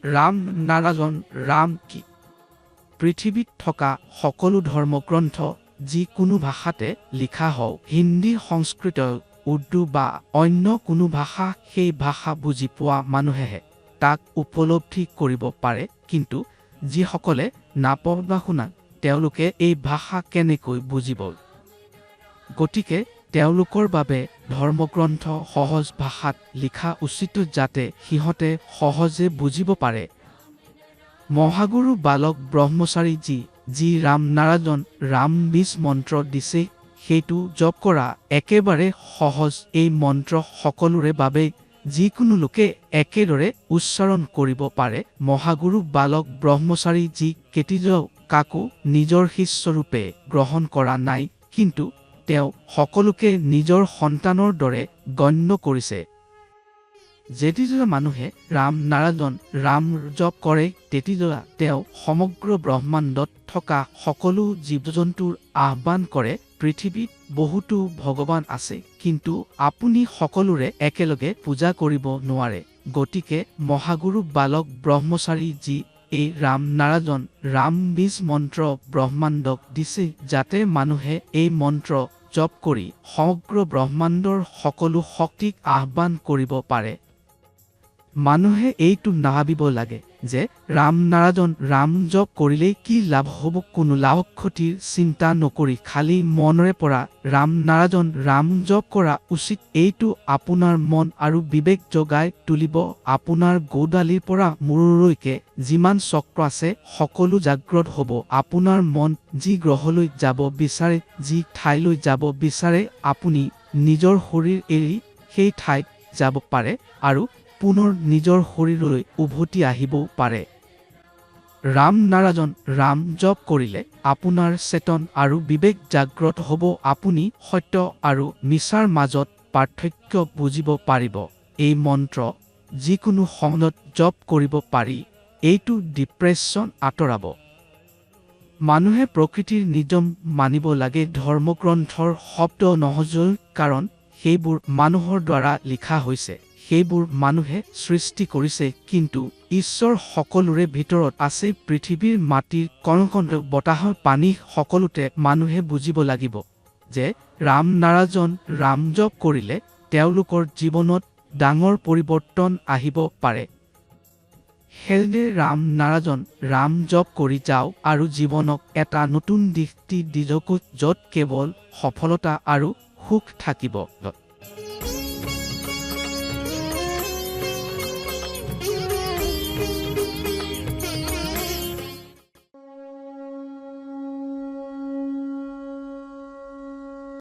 ৰাম নাৰায়ণ ৰাম কি? পৃথিৱীত থকা সকলো ধৰ্মগ্ৰন্থ যিকোনো ভাষাতে লিখা হওক, হিন্দী, সংস্কৃত, উৰ্দু বা অন্য কোনো ভাষা, সেই ভাষা বুজি পোৱা মানুহেহে তাক উপলব্ধি কৰিব পাৰে। কিন্তু যিসকলে নাপঢ়া বা শুনা, তেওঁলোকে এই ভাষা কেনেকৈ বুজিব? গতিকে তেওঁলোকৰ বাবে ধৰ্মগ্ৰন্থ সহজ ভাষাত লিখা উচিত, যাতে সিহঁতে সহজে বুজিব পাৰে। মহাগুৰু বালক ব্ৰহ্মচাৰী যি ৰাম নাৰায়ণ ৰাম বীজ মন্ত্ৰ দিছে, সেইটো জপ কৰা একেবাৰে সহজ। এই মন্ত্ৰ সকলোৰে বাবে যিকোনো লোকে একেদৰে উচ্চাৰণ কৰিব পাৰে। মহাগুৰু বালক ব্ৰহ্মচাৰী যি কেতিয়াও কাকো নিজৰ শিষ্যৰূপে গ্ৰহণ কৰা নাই, কিন্তু তেওঁ সকলোকে নিজৰ সন্তানৰ দৰে গণ্য কৰিছে। যেতিয়া মানুহে ৰাম নাৰায়ণ ৰাম জপ কৰে, তেতিয়া তেওঁ সমগ্ৰ ব্ৰহ্মাণ্ডত থকা সকলো জীৱ জন্তুৰ আহ্বান কৰে। পৃথিৱীত বহুতো ভগৱান আছে, কিন্তু আপুনি সকলোৰে একেলগে পূজা কৰিব নোৱাৰে। গতিকে মহাগুৰু বালক ব্ৰহ্মচাৰী যি এই ৰাম নাৰায়ণ ৰাম বীজ মন্ত্ৰ ব্ৰহ্মাণ্ডক দিছে, যাতে মানুহে এই মন্ত্ৰ জপ কৰি সমগ্ৰ ব্ৰহ্মাণ্ডৰ সকলো শক্তিক আহ্বান কৰিব পাৰে। মানুহে এইটো নাভাবিব লাগে যে ৰাম নাৰায়ণ ৰাম জপ কৰিলেই কি লাভ হ'ব। কোনো লাভ ক্ষতিৰ চিন্তা নকৰি খালী মনেৰে পৰা ৰাম নাৰায়ণ ৰাম জপ কৰা উচিত। এইটো আপোনাৰ মন আৰু বিবেক জগাই তুলিব। আপোনাৰ গোড়ালিৰ পৰা মূৰলৈকে যিমান চক্ৰ আছে সকলো জাগ্ৰত হ'ব। আপোনাৰ মন যি গ্ৰহলৈ যাব বিচাৰে, যি ঠাইলৈ যাব বিচাৰে, আপুনি নিজৰ শৰীৰ এৰি সেই ঠাইত যাব পাৰে আৰু পুনৰ নিজৰ শৰীৰলৈ উভতি আহিবও পাৰে। ৰাম নাৰায়ণ ৰাম জপ কৰিলে আপোনাৰ চেতন আৰু বিবেক জাগ্ৰত হ'ব। আপুনি সত্য আৰু মিছাৰ মাজত পাৰ্থক্য বুজিব পাৰিব। এই মন্ত্ৰ যিকোনো সময়ত জপ কৰিব পাৰি। এইটো ডিপ্ৰেছন আঁতৰাব। মানুহে প্ৰকৃতিৰ নিয়ম মানিব লাগে। ধৰ্মগ্ৰন্থৰ শব্দ নহয়, কাৰণ সেইবোৰ মানুহৰ দ্বাৰা লিখা হৈছে, সেইবোৰ মানুহে সৃষ্টি কৰিছে। কিন্তু ঈশ্বৰ সকলোৰে ভিতৰত আছে। পৃথিৱীৰ মাটিৰ কণ বতাহৰ পানী সকলোতে মানুহে বুজিব লাগিব যে ৰাম নাৰায়ণ ৰাম জপ কৰিলে তেওঁলোকৰ জীৱনত ডাঙৰ পৰিৱৰ্তন আহিব পাৰে। সেয়ে ৰাম নাৰায়ণ ৰাম জপ কৰি যাওক আৰু জীৱনক এটা নতুন দৃষ্টি দিয়ক, য'ত কেৱল সফলতা আৰু সুখ থাকিব।